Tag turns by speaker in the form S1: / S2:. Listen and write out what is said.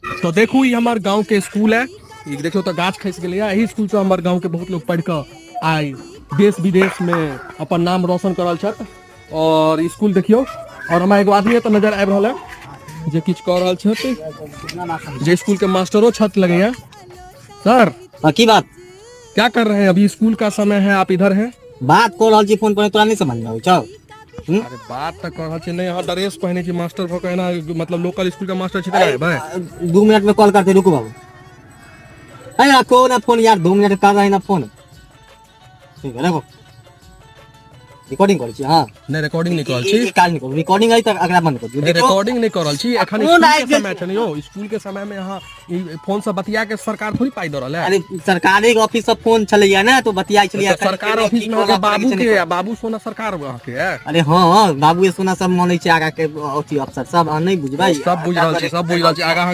S1: तो देखू ये हमारे गांव के स्कूल है। ये देखो तो गाछ खस गया। यही स्कूल से हमारे गांव के बहुत लोग पढ़ कर आए, देश विदेश में अपन नाम रोशन करल छत। और स्कूल देखियो। और हमारे एगो आदमी तो नजर आब रहा है जे किछ कर रहल छत, जे स्कूल के मास्टरों छत लगे हैं। सर
S2: की बात
S1: क्या कर रहे हैं? अभी स्कूल का समय है, आप इधर हैं?
S2: बात कर रहा फोन पर तोरा नहीं समझ में चल।
S1: अरे बात तक कर रहा नहीं, यहाँ ड्रेस पहने छी मास्टर भऽ कहना, मतलब लोकल स्कूल का मास्टर छिका है भाई।
S2: 2 मिनट में कॉल करते, रुको बाबू। अरे रखो ना फोन यार, 2 मिनट कर रहा है ना फोन। ठीक है रखो, रिकॉर्डिंग कर छी। हां
S1: नहीं रिकॉर्डिंग नहीं करल छी,
S2: काल नहीं करो, रिकॉर्डिंग आई त अगला बंद कर दियो।
S1: रिकॉर्डिंग नहीं करल छी। एखन स्कूल के समय छै यो, स्कूल के समय में यहाँ फोन से बतिया के सरकार थोड़ी पाई द रहल है।
S2: अरे सरकारी ऑफिस से फोन चलैया ना तो बतियाई चलिया।
S1: सरकार ऑफिस में के बाबू के, बाबू सोना सरकार के है।
S2: अरे हां बाबू सोना सब मानै छै आगा के अथी अफसर सब, नहीं बुझबै?
S1: सब बुझ रहल छी, सब बुझ रहल छी। आगा